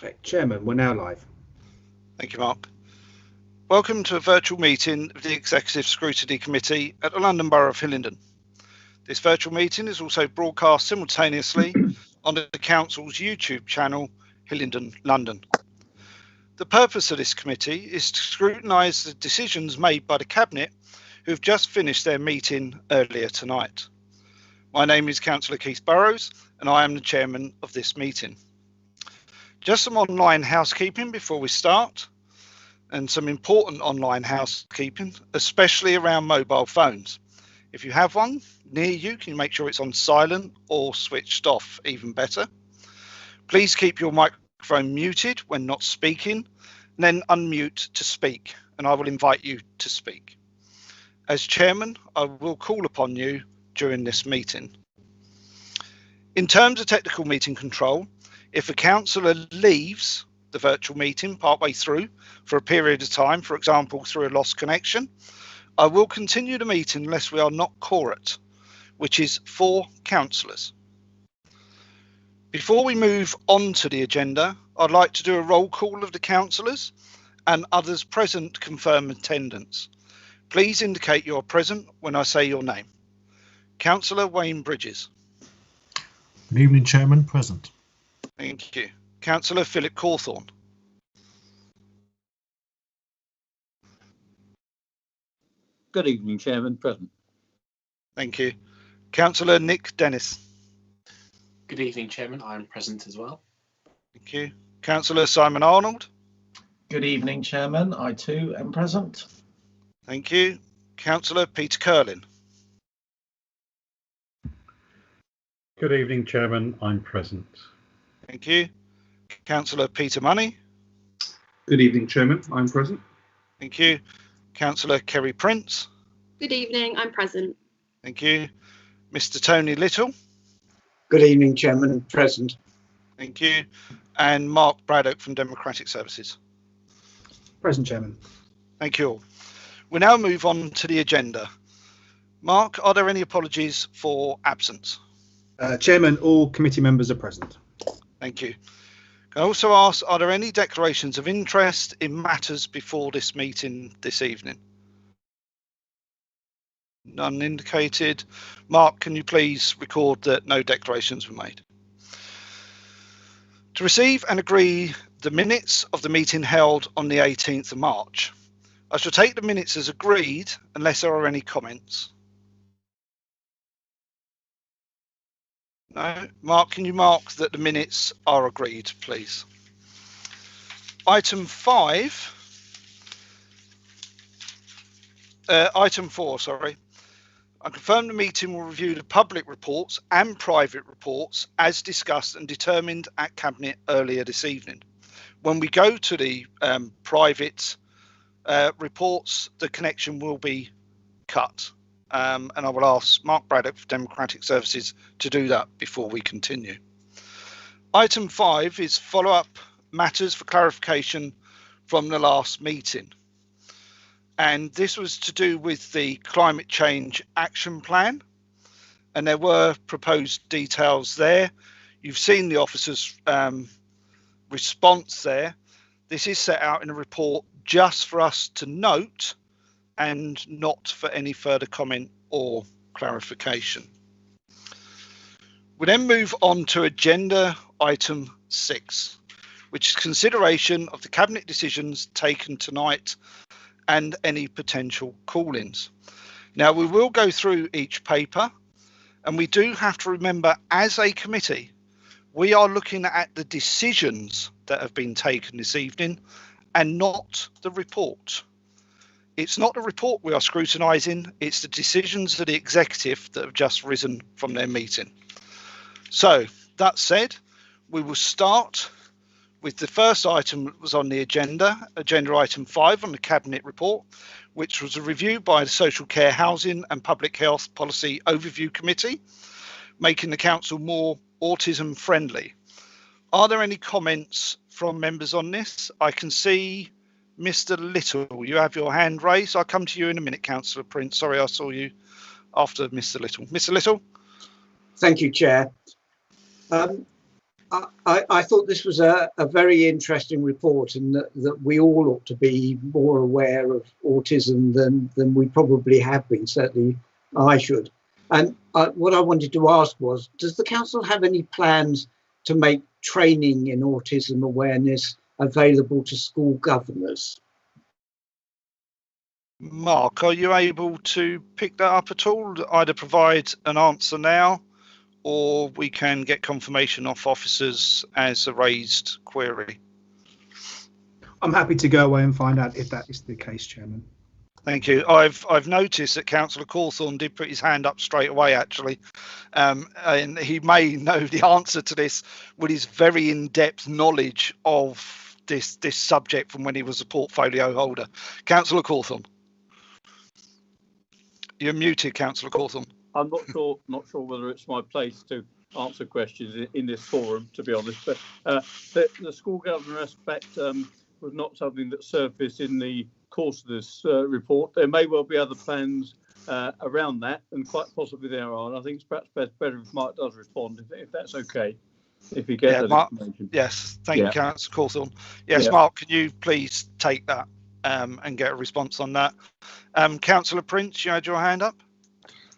Okay, Chairman, we're now live. Thank you, Mark. Welcome to a virtual meeting of the Executive Scrutiny Committee at the London Borough of Hillingdon. This virtual meeting is also broadcast simultaneously on the Council's YouTube channel, Hillingdon, London. The purpose of this committee is to scrutinise the decisions made by the Cabinet, who have just finished their meeting earlier tonight. My name is Councillor Keith Burrows, and I am the chairman of this meeting. Just some online housekeeping before we start, and some important online housekeeping, especially around mobile phones. If you have one near you, can you make sure it's on silent or switched off, even better. Please keep your microphone muted when not speaking, and then unmute to speak, and I will invite you to speak. As chairman, I will call upon you during this meeting. In terms of technical meeting control, if a councillor leaves the virtual meeting partway through for a period of time, for example, through a lost connection, I will continue the meeting unless we are not quorate, which is 4 councillors. Before we move on to the agenda, I'd like to do a roll call of the councillors and others present confirm attendance. Please indicate you're present when I say your name. Councillor Wayne Bridges. Good evening, Chairman. Present. Thank you. Councillor Philip Cawthorne. Good evening, Chairman. Present. Thank you. Councillor Nick Dennis. Good evening, Chairman. I am present as well. Thank you. Councillor Simon Arnold. Good evening, Chairman. I too am present. Thank you. Councillor Peter Curlin. Good evening, Chairman. I'm present. Thank you. Councillor Peter Money. Good evening, Chairman. I'm present. Thank you. Councillor Kerry Prince. Good evening. I'm present. Thank you. Mr. Tony Little. Good evening, Chairman. Present. Thank you. And Mark Braddock from Democratic Services. Present, Chairman. Thank you all. We now move on to the agenda. Mark, are there any apologies for absence? Chairman, all committee members are present. Thank you. Can I also ask, are there any declarations of interest in matters before this meeting this evening? None indicated. Mark, can you please record that no declarations were made? To receive and agree the minutes of the meeting held on the 18th of March. I shall take the minutes as agreed unless there are any comments. No. Mark, can you mark that the minutes are agreed, please? Item 4, sorry. I confirm the meeting will review the public reports and private reports as discussed and determined at Cabinet earlier this evening. When we go to the private reports, the connection will be cut. And I will ask Mark Braddock for Democratic Services to do that before we continue. Item 5 is follow-up matters for clarification from the last meeting. And this was to do with the climate change action plan. And there were proposed details there. You've seen the officer's response there. This is set out in a report just for us to note and not for any further comment or clarification. We then move on to agenda item 6, which is consideration of the Cabinet decisions taken tonight and any potential call-ins. Now, we will go through each paper, and we do have to remember, as a committee, we are looking at the decisions that have been taken this evening and not the report. It's not the report we are scrutinising, it's the decisions of the executive that have just risen from their meeting. So, that said, we will start with the first item that was on the agenda item 5 on the Cabinet report, which was a review by the Social Care, Housing and Public Health Policy Overview Committee, making the council more autism friendly. Are there any comments from members on this? I can see Mr. Little, you have your hand raised. I'll come to you in a minute, Councillor Prince. Sorry, I saw you after Mr. Little. Mr. Little. Thank you, Chair. I thought this was a very interesting report, and that we all ought to be more aware of autism than we probably have been. Certainly I should. And what I wanted to ask was, does the council have any plans to make training in autism awareness available to school governors? Mark, are you able to pick that up at all? Either provide an answer now, or we can get confirmation off officers as a raised query. I'm happy to go away and find out if that is the case, Chairman. Thank you. I've noticed that Councillor Cawthorne did put his hand up straight away, actually, and he may know the answer to this with his very in-depth knowledge of this subject from when he was a portfolio holder. Councillor Cawthorne. You're muted, Councillor Cawthorne. I'm not sure whether it's my place to answer questions in this forum, to be honest, but the school governor aspect was not something that surfaced in the course of this report. There may well be other plans around that, and quite possibly there are. And I think it's perhaps better if Mark does respond, if that's okay, if he gets that Mark, information. yes, thank you, Councillor Cawthorne. Yes, Mark, can you please take that and get a response on that? Councillor Prince, you had your hand up.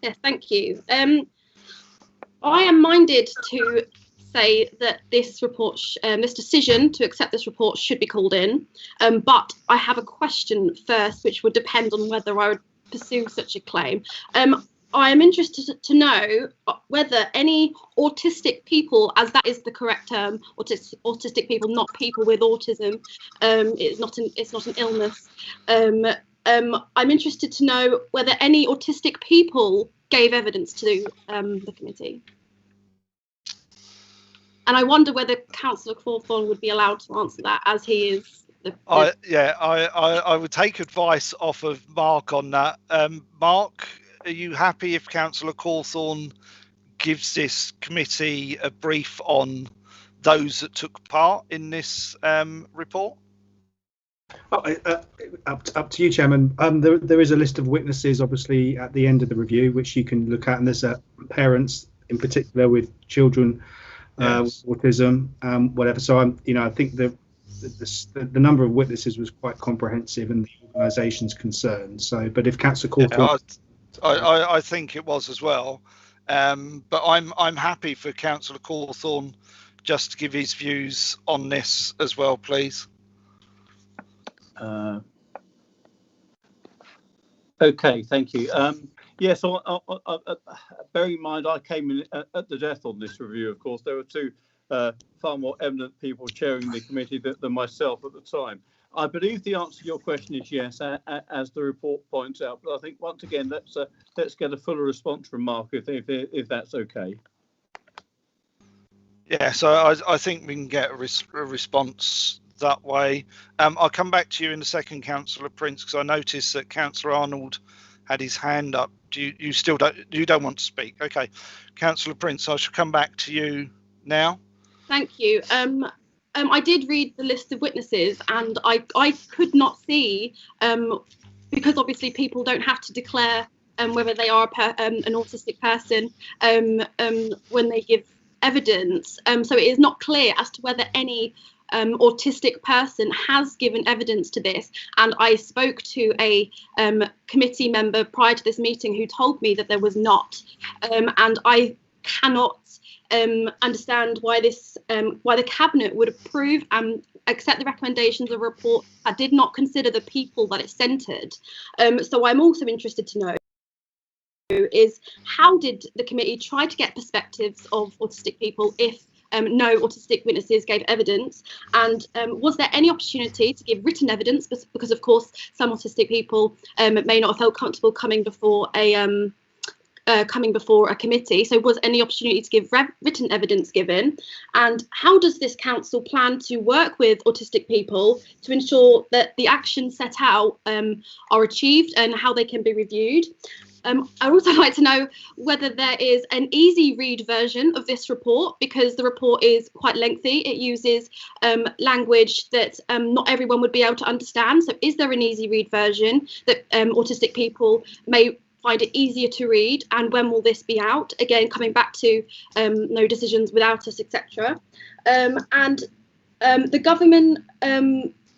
Yes, thank you. I am minded to say that this report, this decision to accept this report should be called in, but I have a question first, which would depend on whether I would pursue such a claim. I am interested to know whether any autistic people, as that is the correct term, autistic people, not people with autism, it's not an illness. I'm interested to know whether any autistic people gave evidence to the committee. And I wonder whether Councillor Cawthorne would be allowed to answer that, as he is. I would take advice off of Mark on that. Mark, are you happy if Councillor Cawthorne gives this committee a brief on those that took part in this report? Up to you, Chairman. There is a list of witnesses, obviously, at the end of the review, which you can look at, and there's parents in particular with children with autism, whatever. So I think the number of witnesses was quite comprehensive, and the organisation's concerned. So, but if Councillor Cawthorne, I think it was as well. But I'm happy for Councillor Cawthorne just to give his views on this as well, please. Okay, thank you. Yes, bear in mind I came in at the death on this review. Of course, there were two far more eminent people chairing the committee than myself at the time. I believe the answer to your question is yes, as the report points out. But I think once again, let's get a fuller response from Mark if that's okay. Yeah, so I think we can get a response that way. I'll come back to you in a second, Councillor Prince, because I noticed that Councillor Arnold had his hand up. You still don't want to speak? Okay, Councillor Prince, I shall come back to you now. Thank you. I did read the list of witnesses, and I could not see, because obviously people don't have to declare whether they are an autistic person when they give evidence. So it is not clear as to whether any autistic person has given evidence to this. And I spoke to a committee member prior to this meeting who told me that there was not. And I cannot understand why the cabinet would approve and accept the recommendations of a report that did not consider the people that it centred. So I'm also interested to know is how did the committee try to get perspectives of autistic people if no autistic witnesses gave evidence, and was there any opportunity to give written evidence, because of course some autistic people may not have felt comfortable coming before a committee, so was any opportunity to give written evidence given? And how does this council plan to work with autistic people to ensure that the actions set out are achieved and how they can be reviewed? I'd also like to know whether there is an easy read version of this report, because the report is quite lengthy. It uses language that not everyone would be able to understand. So is there an easy read version that autistic people may find it easier to read, and when will this be out? Again, coming back to no decisions without us, etc. The government,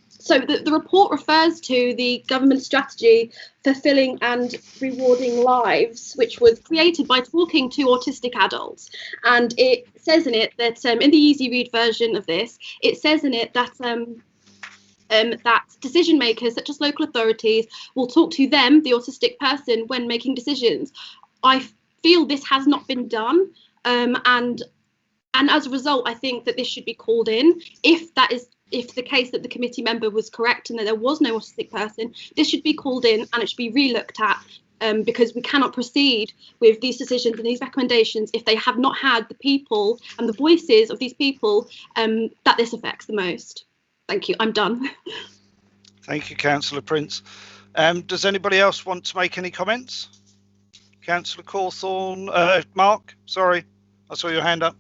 so the report refers to the government strategy Fulfilling and Rewarding Lives, which was created by talking to autistic adults. And it says in it that, in the easy read version of this, it says in it that that decision makers such as local authorities will talk to them, the autistic person, when making decisions. I feel this has not been done, and as a result, I think that this should be called in. If the case that the committee member was correct and that there was no autistic person, this should be called in and it should be re-looked at, because we cannot proceed with these decisions and these recommendations if they have not had the people and the voices of these people that this affects the most. Thank you. I'm done. Thank you, Councillor Prince. Does anybody else want to make any comments? Councillor Cawthorne, Mark, sorry, I saw your hand up.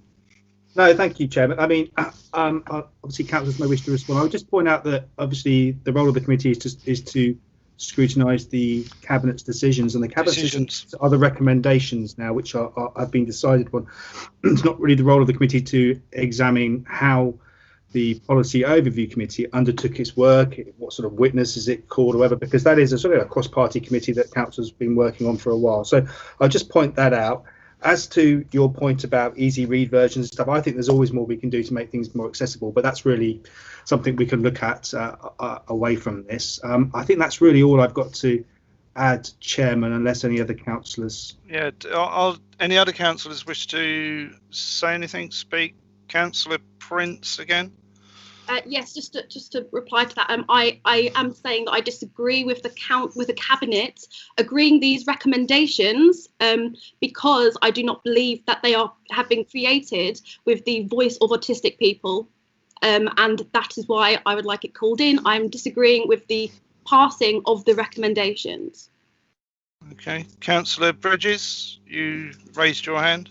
No, thank you, Chairman. I mean, obviously, councillors may wish to respond. I would just point out that obviously the role of the committee is to scrutinise the cabinet's decisions, and the cabinet decisions are the recommendations now, which have been decided on. It's not really the role of the committee to examine how the policy overview committee undertook its work, what sort of witnesses it called or whatever, because that is a sort of a cross-party committee that council's been working on for a while. So I'll just point that out. As to your point about easy read versions and stuff, I think there's always more we can do to make things more accessible, but that's really something we can look at away from this. I think that's really all I've got to add, Chairman, unless any other councillors. Yeah, any other councillors wish to say anything, speak? Councillor Prince again. Yes, just to reply to that, I am saying that I disagree with the cabinet agreeing these recommendations, because I do not believe that they have been created with the voice of autistic people, and that is why I would like it called in. I'm disagreeing with the passing of the recommendations. Okay, Councillor Bridges, you raised your hand.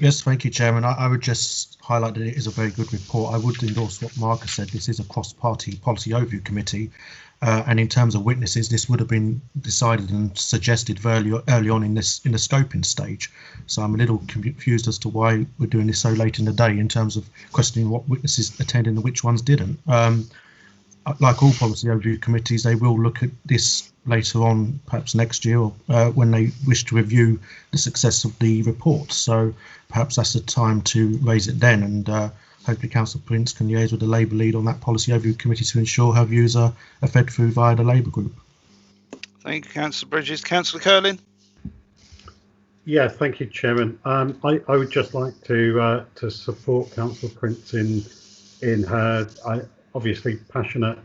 Yes, thank you, Chairman. I would just highlight that it is a very good report. I would endorse what Mark has said. This is a cross-party policy overview committee, and in terms of witnesses, this would have been decided and suggested early on in the scoping stage. So I'm a little confused as to why we're doing this so late in the day in terms of questioning what witnesses attended and which ones didn't. Like all policy overview committees, they will look at this later on, perhaps next year, or when they wish to review the success of the report. So perhaps that's the time to raise it then, and hopefully Councillor Prince can liaise with the Labour lead on that policy overview committee to ensure her views are fed through via the Labour group. Thank you, Councillor Bridges. Councillor Curlin. Yeah, thank you, Chairman. I would just like to support Councillor Prince in her obviously passionate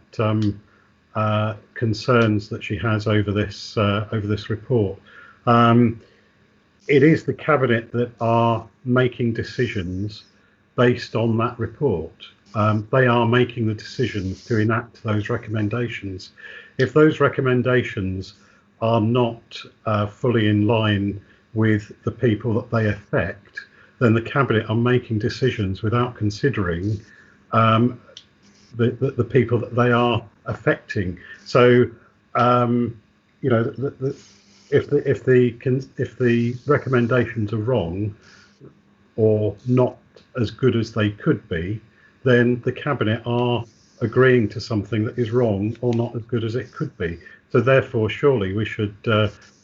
concerns that she has over this report. It is the cabinet that are making decisions based on that report. They are making the decisions to enact those recommendations. If those recommendations are not fully in line with the people that they affect, then the cabinet are making decisions without considering the people that they are affecting. So, you know, if the recommendations are wrong or not as good as they could be, then the cabinet are agreeing to something that is wrong or not as good as it could be. So therefore, surely we should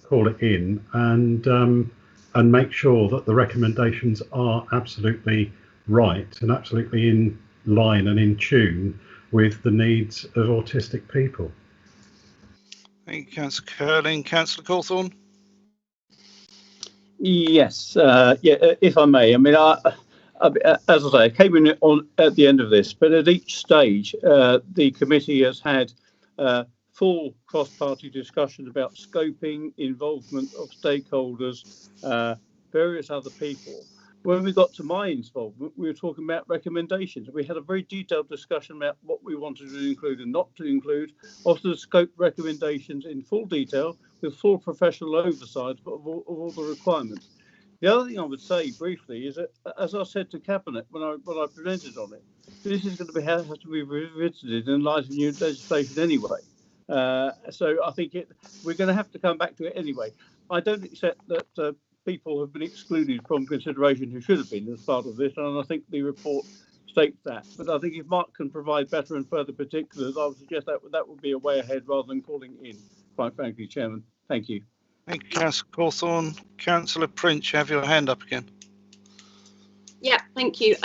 call it in and make sure that the recommendations are absolutely right and absolutely in line and in tune with the needs of autistic people. Thank you, Councillor Curling. Councillor Cawthorne. Yes, if I may. I mean, as I say, I came in at the end of this, but at each stage, the committee has had full cross-party discussion about scoping, involvement of stakeholders, various other people. When we got to my involvement, we were talking about recommendations. We had a very detailed discussion about what we wanted to include and not to include, also the scope recommendations in full detail with full professional oversight of all the requirements. The other thing I would say briefly is that, as I said to Cabinet when I presented on it, this is going to have to be revisited in light of new legislation anyway. So I think we're going to have to come back to it anyway. I don't accept that people have been excluded from consideration who should have been as part of this, and I think the report states that. But I think if Mark can provide better and further particulars, I would suggest that would be a way ahead rather than calling in, quite frankly, Chairman. Thank you. Thank you, Councillor Cawthorne. Councillor Prince, you have your hand up again. Yeah, thank you.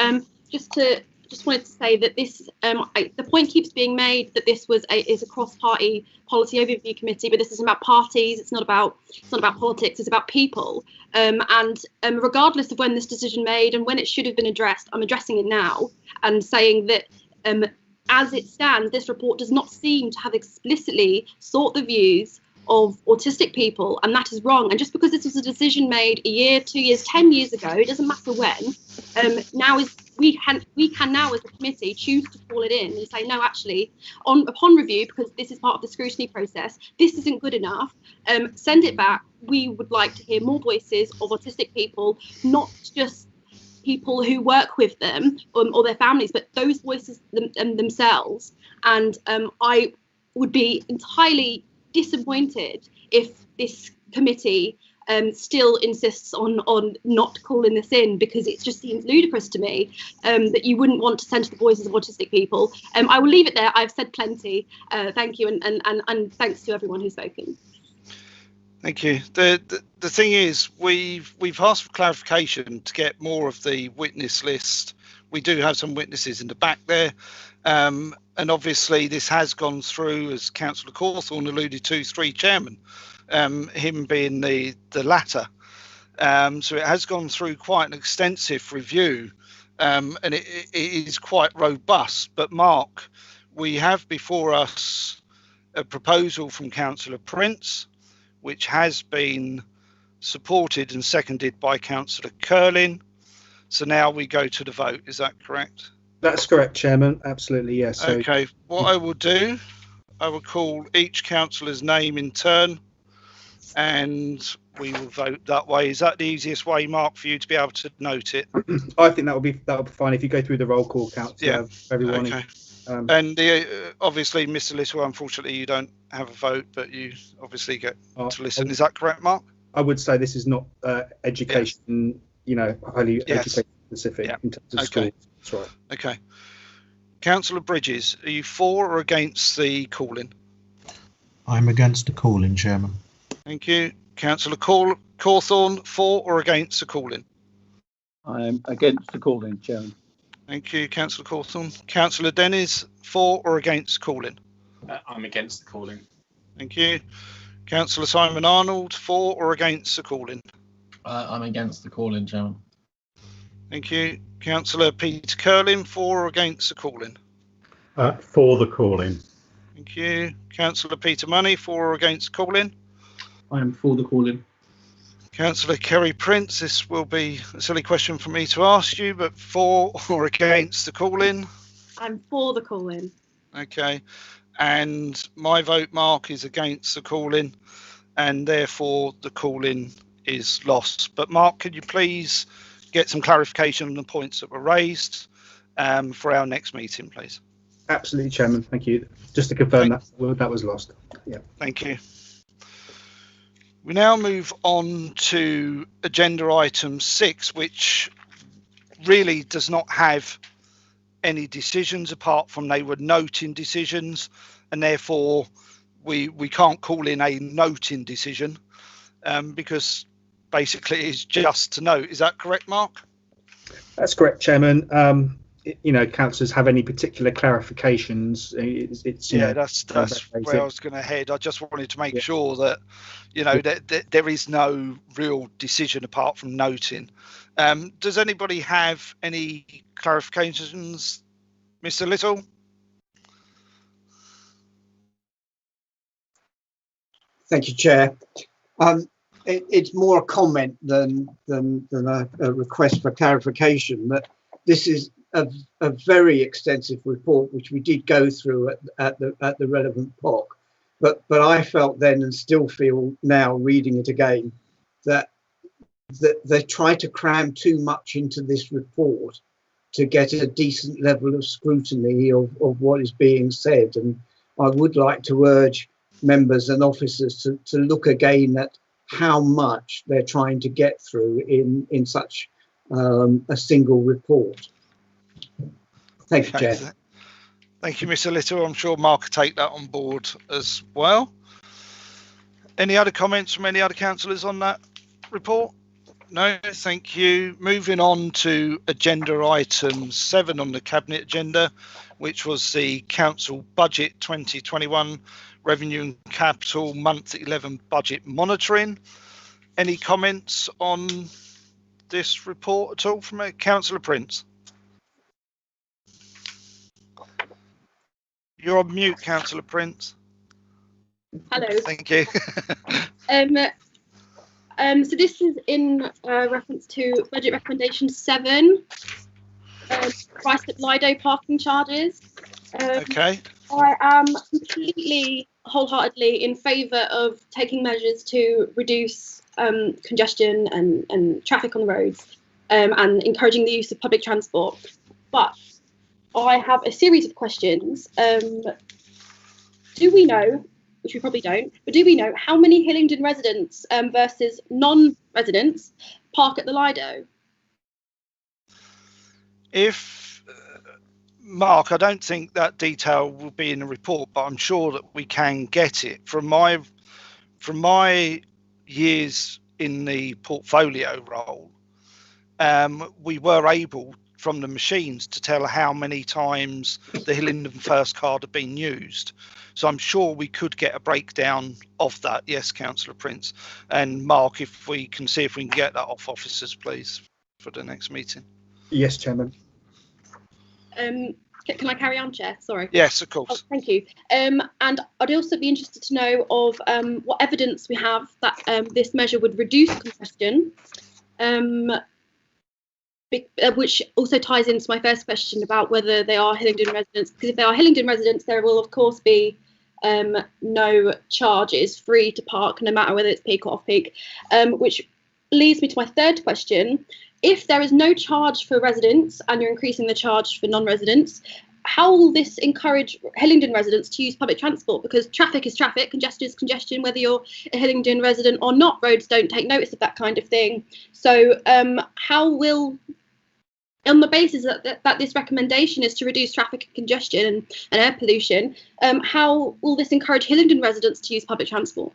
Just wanted to say that this, the point keeps being made that this is a cross-party policy overview committee, but this isn't about parties. It's not about politics. It's about people. And regardless of when this decision made and when it should have been addressed, I'm addressing it now and saying that as it stands, this report does not seem to have explicitly sought the views of autistic people, and that is wrong. And just because this was a decision made a year, 2 years, 10 years ago, it doesn't matter when. We can now as a committee choose to call it in and say, no, actually, upon review, because this is part of the scrutiny process, this isn't good enough. Send it back. We would like to hear more voices of autistic people, not just people who work with them or their families, but those voices themselves. And I would be entirely disappointed if this committee still insists on not calling this in, because it just seems ludicrous to me that you wouldn't want to centre the voices of autistic people. I will leave it there. I've said plenty. Thank you, and thanks to everyone who's spoken. Thank you. The thing is, we've asked for clarification to get more of the witness list. We do have some witnesses in the back there. And obviously this has gone through, as Councillor Cawthorne alluded to, 3 chairmen, him being the latter. So it has gone through quite an extensive review, and it is quite robust. But Mark, we have before us a proposal from Councillor Prince, which has been supported and seconded by Councillor Curlin. So now we go to the vote. Is that correct? That's correct, Chairman. Absolutely, yes. So, okay, what I will do, I will call each councillor's name in turn, and we will vote that way. Is that the easiest way, Mark, for you to be able to note it? I think that would be fine if you go through the roll call count. Yeah. Everyone. Okay. And obviously, Mr. Little, unfortunately, you don't have a vote, but you obviously get to listen. Is that correct, Mark? I would say this is not education, highly education specific in terms of school. That's right. Okay. Councillor Bridges, are you for or against the call-in? I'm against the call-in, Chairman. Thank you. Councillor Cawthorne, for or against the call-in? I am against the call-in, Chairman. Thank you, Councillor Cawthorne. Councillor Dennis, for or against call-in? I'm against the call-in. Thank you. Councillor Simon Arnold, for or against the call-in? I'm against the call-in, Chairman. Thank you. Councillor Peter Curlin, for or against the call-in? For the call-in. Thank you. Councillor Peter Money, for or against call-in? I am for the call-in. Councillor Kerry Prince, this will be a silly question for me to ask you, but for or against the call-in? I'm for the call-in. Okay. And my vote, Mark, is against the call-in, and therefore the call-in is lost. But Mark, could you please get some clarification on the points that were raised for our next meeting, please? Absolutely, Chairman. Thank you. Just to confirm that was lost. Yeah. Thank you. We now move on to agenda item 6, which really does not have any decisions apart from they were noting decisions, and therefore we can't call in a noting decision because basically it's just to note. Is that correct, Mark? That's correct, Chairman. Councillors have any particular clarifications? That's where I was going to head. I just wanted to make sure that that there is no real decision apart from noting. Does anybody have any clarifications, Mr. Little? Thank you, Chair. It's more a comment than a request for clarification. That this is a very extensive report, which we did go through at the relevant POC. But I felt then, and still feel now, reading it again, that they try to cram too much into this report to get a decent level of scrutiny of what is being said. And I would like to urge members and officers to look again at how much they're trying to get through in such a single report. Thank you, Chair. Thank you, Mr. Little. I'm sure Mark will take that on board as well. Any other comments from any other councillors on that report? No, thank you. Moving on to agenda item 7 on the Cabinet agenda, which was the Council Budget 2021 Revenue and Capital Month 11 Budget Monitoring. Any comments on this report at all from Councillor Prince? You're on mute, Councillor Prince. Hello. Thank you. So this is in reference to Budget Recommendation 7, price at Lido parking charges. Okay. I am completely, wholeheartedly in favour of taking measures to reduce congestion and traffic on the roads and encouraging the use of public transport. But I have a series of questions. Do we know, which we probably don't, but do we know how many Hillingdon residents versus non-residents park at the Lido? Mark, I don't think that detail will be in the report, but I'm sure that we can get it. From my years in the portfolio role, we were able from the machines to tell how many times the Hillingdon First card had been used. So I'm sure we could get a breakdown of that. Yes, Councillor Prince. And Mark, if we can see if we can get that off officers, please, for the next meeting. Yes, Chairman. Can I carry on, Chair? Sorry. Yes, of course. Oh, thank you. And I'd also be interested to know of what evidence we have that this measure would reduce congestion, which also ties into my first question about whether they are Hillingdon residents, because if they are Hillingdon residents, there will of course be no charges, free to park, no matter whether it's peak or off-peak, which leads me to my third question. If there is no charge for residents and you're increasing the charge for non-residents, how will this encourage Hillingdon residents to use public transport? Because traffic is traffic, congestion is congestion, whether you're a Hillingdon resident or not. Roads don't take notice of that kind of thing. So how will, on the basis that this recommendation is to reduce traffic and congestion and air pollution, how will this encourage Hillingdon residents to use public transport?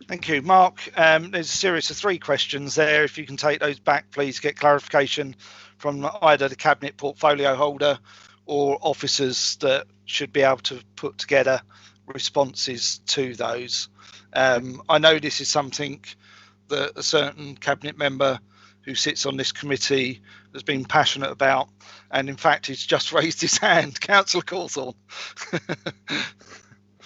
Thank you, Mark. There's a series of 3 questions there. If you can take those back, please get clarification from either the Cabinet portfolio holder or officers that should be able to put together responses to those. I know this is something that a certain Cabinet member who sits on this committee has been passionate about, and in fact he's just raised his hand. Councillor Cawthorne.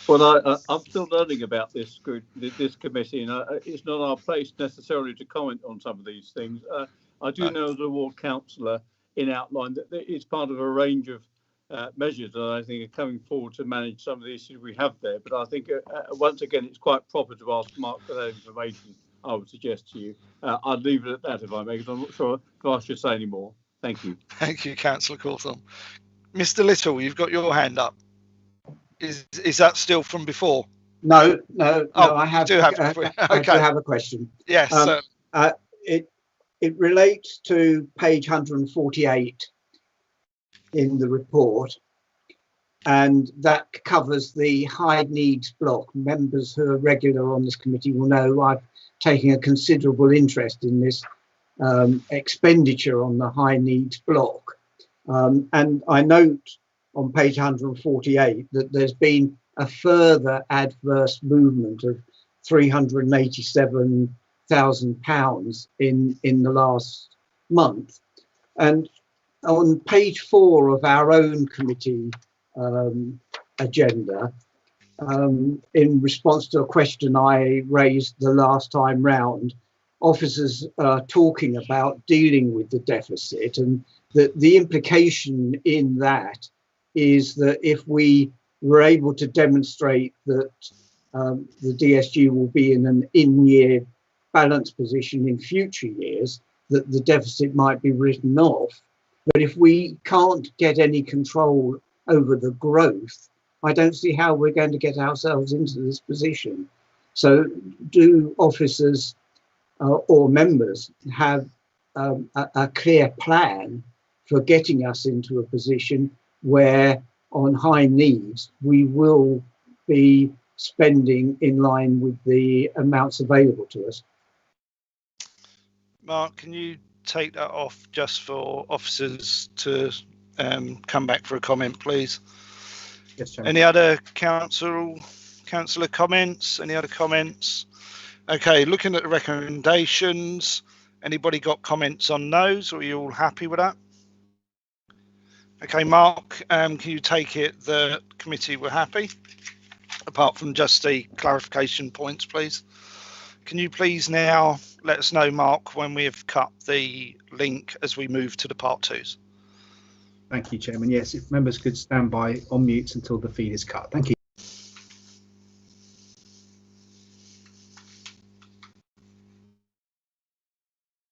Well, I'm still learning about this committee, and it's not our place necessarily to comment on some of these things. I do know as a ward councillor in outline that it's part of a range of measures that I think are coming forward to manage some of the issues we have there. But I think once again, it's quite proper to ask Mark for that information, I would suggest to you. I'll leave it at that if I may, because I'm not sure if I should say any more. Thank you. Thank you, Councillor Cawthorne. Mr. Little, you've got your hand up. Is that still from before? No, Oh, I have. You do have Okay. I do have a question. Yes. It relates to page 148 in the report, and that covers the high needs block. Members who are regular on this committee will know I've taken a considerable interest in this expenditure on the high needs block, and I note on page 148 that there's been a further adverse movement of £387,000 in the last month. And on page 4 of our own committee agenda, in response to a question I raised the last time round, officers are talking about dealing with the deficit, and that the implication in that is that if we were able to demonstrate that the DSG will be in an in-year balance position in future years, that the deficit might be written off. But if we can't get any control over the growth, I don't see how we're going to get ourselves into this position. So do officers or members have a clear plan for getting us into a position where on high needs we will be spending in line with the amounts available to us? Mark, can you take that off just for officers to come back for a comment, please? Yes, Chairman. Any other councillor comments? Any other comments? Okay, looking at the recommendations, anybody got comments on those, or are you all happy with that? Okay, Mark, can you take it the committee were happy, apart from just the clarification points, please? Can you please now let us know, Mark, when we have cut the link as we move to the part twos? Thank you, Chairman. Yes, if members could stand by on mute until the feed is cut. Thank you.